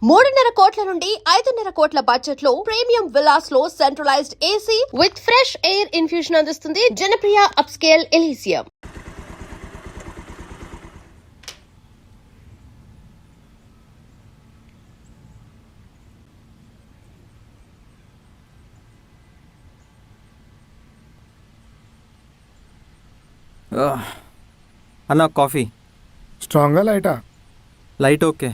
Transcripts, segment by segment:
3.5 నుండి 5.5 కోట్ల బడ్జెట్ లో ప్రీమియం విల్లాస్ లో centralised AC with fresh air infusion అందిస్తుంది జనప్రియ అప్స్కేల్ ఎలీసియం. అన్న కాఫీ స్ట్రాంగా లైటా? Light okay.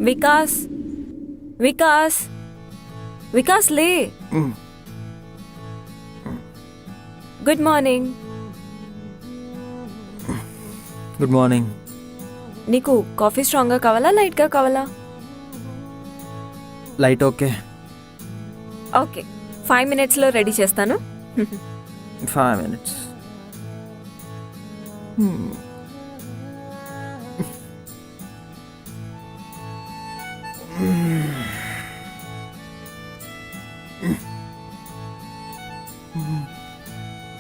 వికాస్ వికాస్ వికాస్ లే. Good morning. Good morning. నీకు కాఫీ స్ట్రాంగ్గా కావాలా లైట్గా కావాలా? Light okay. ఓకే 5 minutesలో రెడీ చేస్తాను. 5 minutes.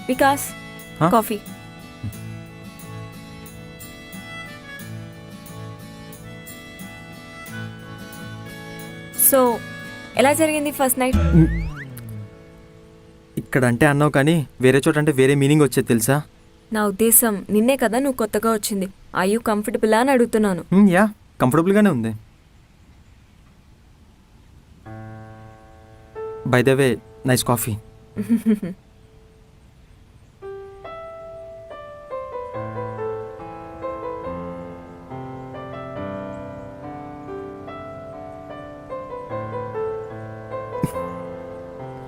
వికాస్ కాఫీ. సో ఎలా జరిగింది ఫస్ట్ నైట్? ఇక్కడ అంటే అన్నావు కానీ వేరే చోట అంటే వేరే మీనింగ్ వచ్చేది తెలుసా? నా ఉద్దేశం నిన్నే కదా నువ్వు కొత్తగా వచ్చింది. ఐ యూ కంఫర్టబుల్ అని అడుగుతున్నాను. యా కంఫర్టబుల్గానే ఉంది. By the way nice coffee.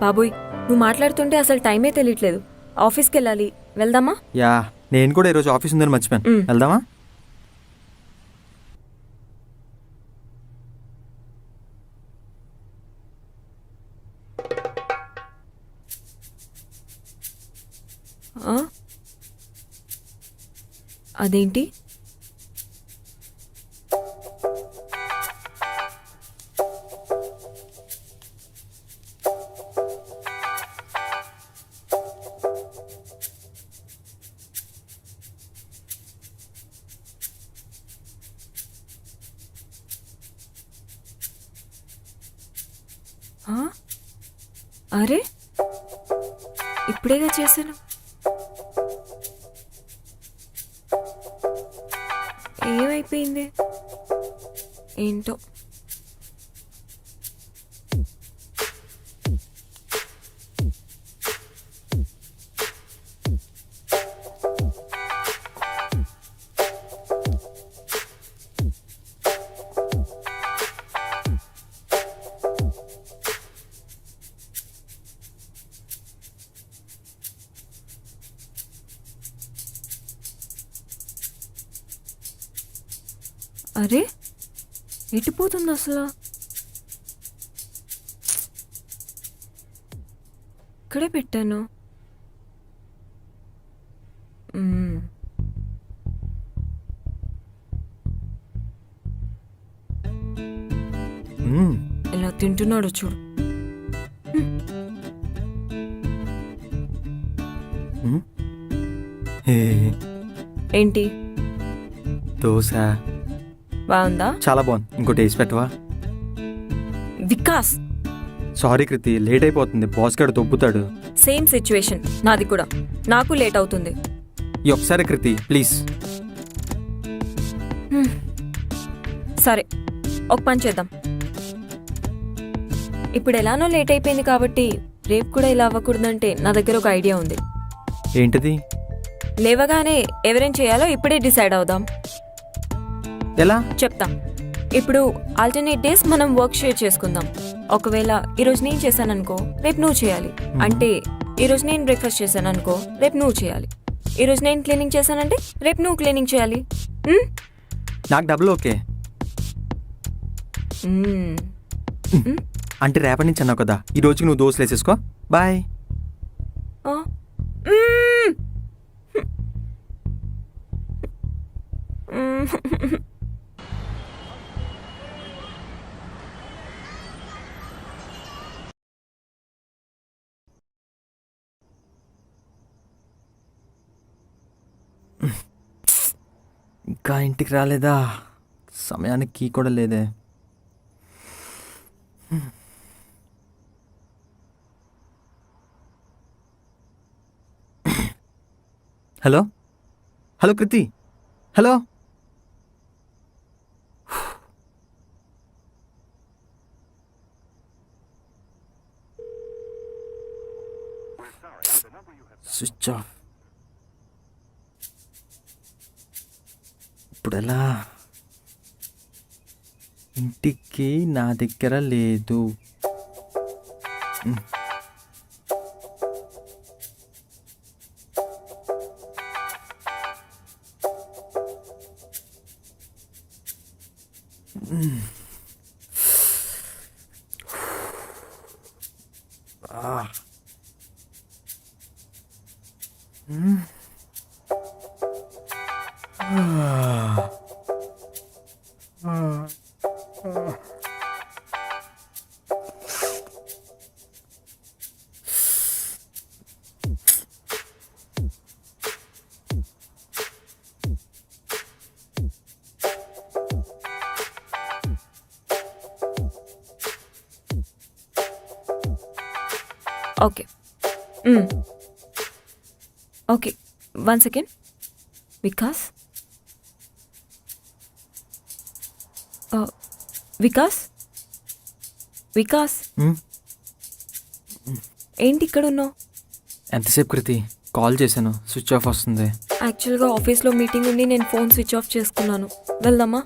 బాబోయ్ నువ్వు మాట్లాడుతుంటే అసలు టైమే తెలియట్లేదు. ఆఫీస్కి వెళ్ళాలి, వెళ్దామా? యా నేను కూడా ఈరోజు ఆఫీస్ ఉందని మర్చిపోయాను. వెళ్దామా? అదేంటి? అరే ఇప్పుడేగా చేశాను. ఏమైపోయింది ఏంటో. అరే ఎటుపోతుంది అసలు? ఇక్కడే పెట్టాను. ఇలా తింటున్నాడు చూడు. ఏంటి? దోశ బాగుందా? చాలా బాగుంది. ఇంకోటి వేసి పెట్టవా? వికాస్ సారీ కృతి, లేట్ అయిపోతుంది. బాస్ గారు దొబ్బుతాడు. సేమ్ సిచ్యువేషన్ నాది కూడా. నాకు లేట్ అవుతుంది. ఈ ఒకసారి కృతి ప్లీజ్. సరే ఒక పని చేద్దాం. ఇప్పుడు ఎలానో లేట్ అయిపోయింది కాబట్టి రేపు కూడా ఇలా అవ్వకూడదంటే నా దగ్గర ఒక ఐడియా ఉంది. ఏంటిది? లేవగానే ఎవరేం చేయాలో ఇప్పుడే డిసైడ్ అవుదాం. ఎలా? చెప్తా. ఇప్పుడు ఆల్టర్నేట్ డేస్ మనం వర్క్ షేర్ చేసుకుందాం. ఒకవేళ ఈరోజు నేను చేశాననుకో రేపు నువ్వు చేయాలి. అంటే ఈరోజు నేను బ్రేక్ఫాస్ట్ చేశాననుకో రేపు నువ్వు చేయాలి. ఈరోజు నేను క్లీనింగ్ చేశానంటే రేపు నువ్వు క్లీనింగ్ చేయాలి. నాకు డబుల్ ఓకే. అంటే రేపటి నుంచి అన్నావు కదా, ఈ రోజుకి నువ్వు దోశలు వేసేసుకో. బాయ్. ఇంకా ఇంటికి రాలేదా? సమయానికి కీ కూడా లేదే. హలో హలో కృతి, హలో. Switch off. ఇప్పుడు ఎలా? ఇంటికి నా దగ్గర లేదు. Okay okay, 1 second. Vikas, Vikas, Vikas, ఏంటి ఇక్కడ ఉన్నావు? ఎంతసేపు కృతి? కాల్ చేశాను, స్విచ్ ఆఫ్ వస్తుంది. యాక్చువల్గా ఆఫీస్లో మీటింగ్ ఉండి నేను ఫోన్ స్విచ్ ఆఫ్ చేసుకున్నాను. వెళ్దామా?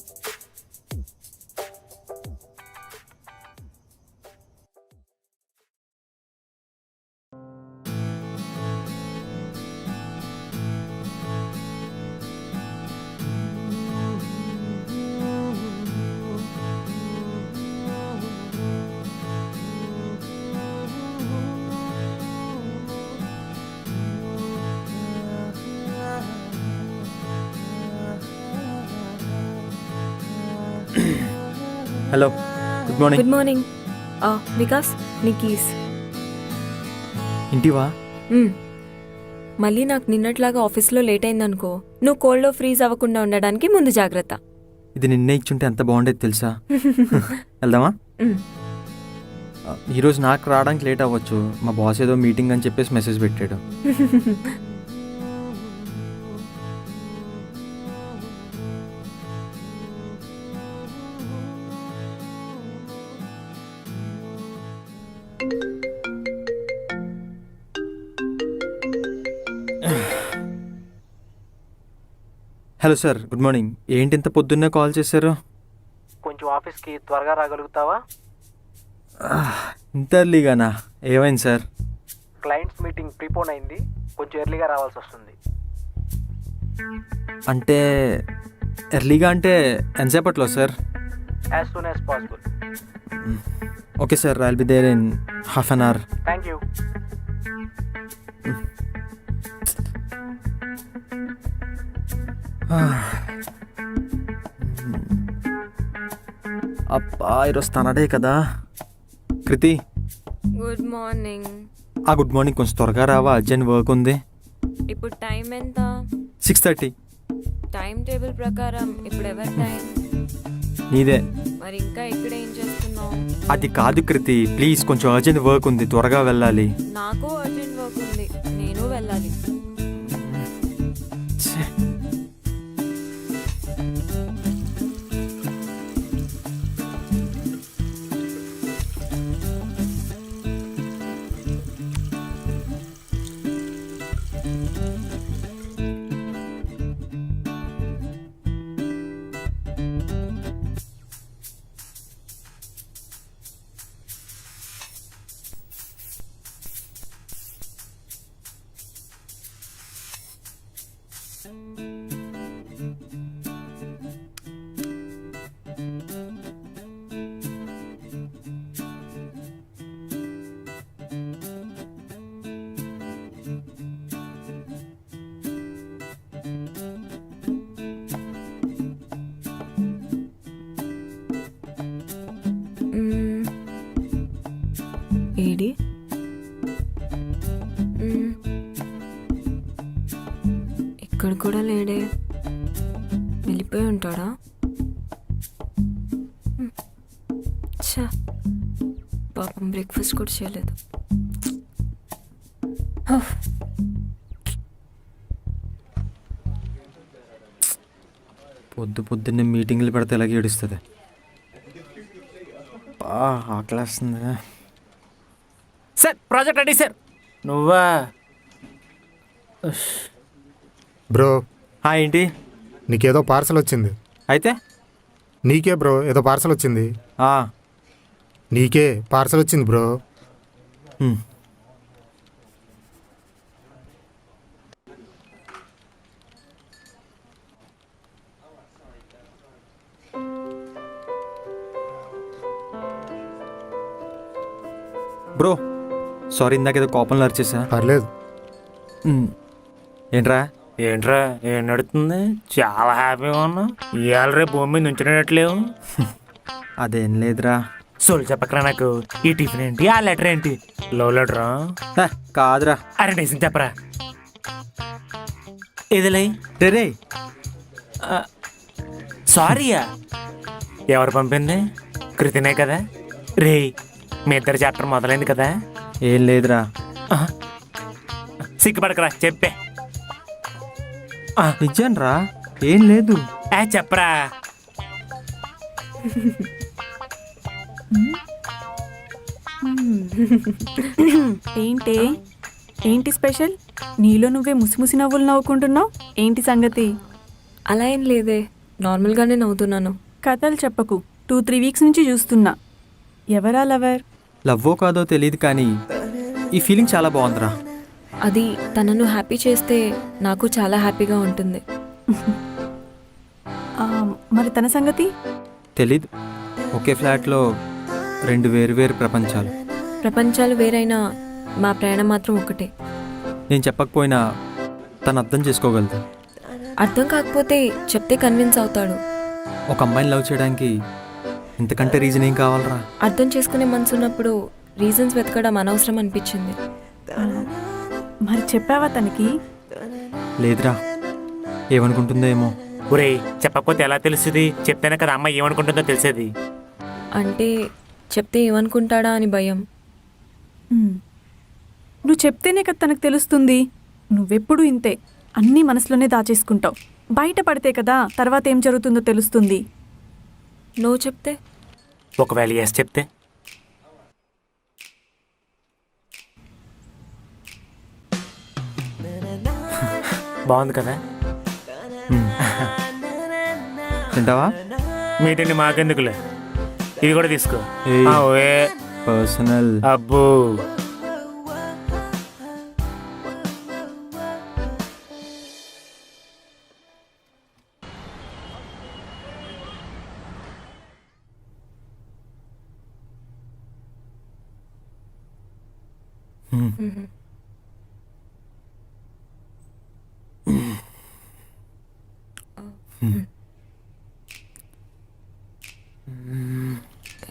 Hello, good morning. Good morning. Vikas, నీ కీస్. ఇంటివా? మళ్ళీ నాకు నిన్నట్లాగా ఆఫీస్లో లేట్ అయిందనుకో, నువ్వు కోల్డ్లో ఫ్రీజ్ అవ్వకుండా ఉండడానికి ముందు జాగ్రత్త. ఇది నిన్నే ఇచ్చుంటే ఎంత బాగుండేది తెలుసా? వెళ్దామా? ఈరోజు నాకు రావడానికి లేట్ అవ్వచ్చు. మా బాస్ ఏదో మీటింగ్ అని చెప్పేసి మెసేజ్ పెట్టాడు. Hello sir, good morning. ఏంటి ఇంత పొద్దున్నే కాల్ చేశారు? కొంచెం ఆఫీస్కి త్వరగా రాగలుగుతావా? ఇంత ఎర్లీగానా? ఏమైంది సార్? క్లయింట్స్ మీటింగ్ ప్రీపోన్ అయింది, కొంచెం ఎర్లీగా రావాల్సి వస్తుంది. అంటే ఎర్లీగా అంటే ఎంతసేపట్లో sir? As soon as possible. Okay sir, I'll be there in half an hour. Thank you. అబ్బా, ఈరోజు తనడే కదా. Kriti, good morning. Good morning. కొంచెం త్వరగా రావా, అర్జెంట్ వర్క్ ఉంది. ఇప్పుడు టైం ఎంత? 6:30. టైం టేబుల్ ప్రకారం ఇప్పుడు ఎవరి టైం? నీదే. మరి ఇంకా ఇక్కడ ఏం చేస్తున్నావు? అది కాదు కృతి, ప్లీజ్, కొంచెం అర్జెంట్ వర్క్ ఉంది, త్వరగా వెళ్ళాలి. నాకు అర్జెంట్ వర్క్ ఉంది, నేను వెళ్ళాలి. ఏడి? ఇక్కడ కూడా లేడే. వెళ్ళిపోయి ఉంటాడా? ఛా, పాపం బ్రేక్ఫాస్ట్ కూడా చేయలేదు. హఫ్. పొద్దున్నే మీటింగ్లు పెడితే ఎలాగ ఏడుస్తుంది. ఆకలేస్తుంది. Sir project ready sir. నువ్వా? బ్రో ఏంటి నీకేదో పార్సల్ వచ్చింది. అయితే? నీకే బ్రో ఏదో పార్సల్ వచ్చింది. ఆ, నీకే పార్సల్ వచ్చింది బ్రో. హ్మ్. బ్రో సారీ, ఇందాక ఏదో కోపంలో అరిచేసా. పర్లేదు. ఏంట్రా? ఏంట్రా ఏం నడుతుంది? చాలా హ్యాపీగా ఉన్నా. ఇవాళ రేపు భూమి మీద ఉంచినట్లేవు. అదేం లేదురా. సోల్ చెప్పకరా నాకు. ఈ టిఫిన్ ఏంటి, ఆ లెటర్ ఏంటి? లవ్ లెటరా? కాదురా. అరే డేసింగ్ చెప్పరా. ఇదిలే రే సారీయా? ఎవరు పంపింది? కృతినే కదా. రే మీ ఇద్దరు చాప్టర్ మొదలైంది కదా. ఏం లేదురా. సిగ్గుపడకరా చెప్పే. నిజాన్రా, ఏం లేదు. చెప్పరా. ఏంటి స్పెషల్? నీలో నువ్వే ముసిముసి నవ్వులు నవ్వుకుంటున్నావు. ఏంటి సంగతి? అలా ఏం లేదే, నార్మల్గానే నవ్వుతున్నాను. కథలు చెప్పకు. 2-3 వీక్స్ నుంచి చూస్తున్నా. ఎవరా లవర్? లవ్వో కాదో తెలియదు కానీ ఈ ఫీలింగ్ చాలా బాగుందిరా. అది తనను హ్యాపీ చేస్తే నాకు చాలా హ్యాపీగా ఉంటుంది. మరి తన సంగతి? తెలీదు. ఒకే ఫ్లాట్లో 2 వేరు ప్రపంచాలు. ప్రపంచాలు వేరైనా మా ప్రయాణం మాత్రం ఒకటే. నేను చెప్పకపోయినా తను అర్థం చేసుకోగలదు. అర్థం కాకపోతే చెప్తే కన్విన్స్ అవుతాడు. ఒక అమ్మాయిని లవ్ చేయడానికి ఇంతకంటే రీజన్ ఏం కావాలరా? అర్థం చేసుకునే మనసు ఉన్నప్పుడు రీజన్స్ వెతకడం అనవసరం అనిపించింది. మరి చెప్పావా తనకి? లేదురా, ఏమనుకుంటుందో ఏమో. ఒరే చెప్పకపోతే ఎలా తెలుస్తుంది? చెప్తేనే కదా అమ్మాయి ఏమనుకుంటుందో తెలిసేది. అంటే చెప్తే ఏమనుకుంటాడా అని భయం. నువ్వు చెప్తేనే కదా తనకు తెలుస్తుంది. నువ్వెప్పుడు ఇంతే, అన్నీ మనసులోనే దాచేసుకుంటావు. బయట పడితే కదా తర్వాత ఏం జరుగుతుందో తెలుస్తుంది. నో చెప్తే? ఒకవేళ ఎస్ చెప్తే? బాగుంది కదా. తింటావా? మీటింగ్ మాకెందుకులే, ఇది కూడా తీసుకో. పర్సనల్. అబ్బో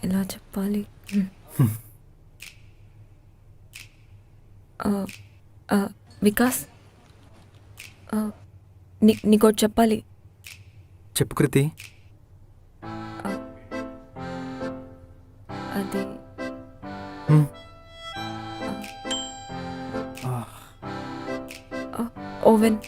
ఎలా చెప్పాలి? వికాస్, నీకోటి చెప్పాలి. చెప్పు కృతి. అది ఓవెన్.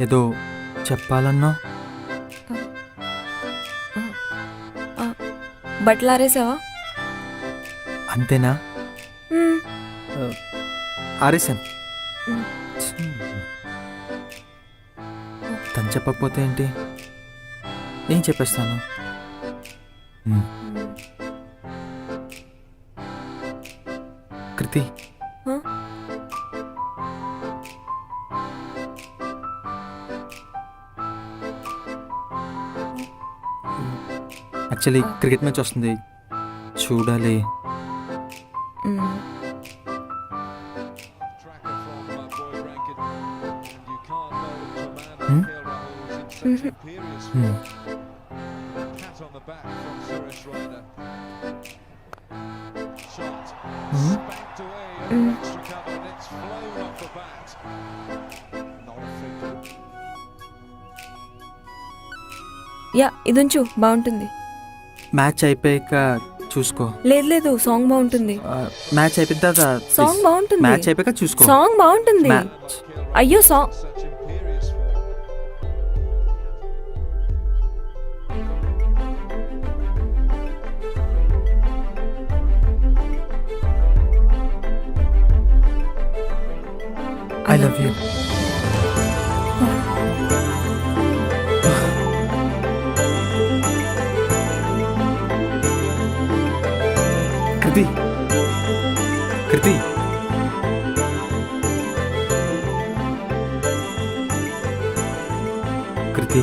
ఏదో చెప్పాలన్నా. బట్టలారేసావా? అంతేనా? ఆరేసాను. తను చెప్పకపోతే ఏంటి, నేను చెప్పేస్తాను. కృతి, యాక్చువల్లీ క్రికెట్ మ్యాచ్ వస్తుంది చూడాలి. మ్మ్. యా ఇది ఉంచు బాగుంటుంది. మ్యాచ్ అయిపోయాక చూసుకో. లేదు లేదు సాంగ్ బాగుంటుంది. మ్యాచ్ అయిపోయిన తర్వాత సాంగ్ బాగుంటుంది. మ్యాచ్ అయిపోయాక చూసుకో. సాంగ్ బాగుంటుంది. మ్యాచ్ అయ్యో song I love you. Kriti Kriti Kriti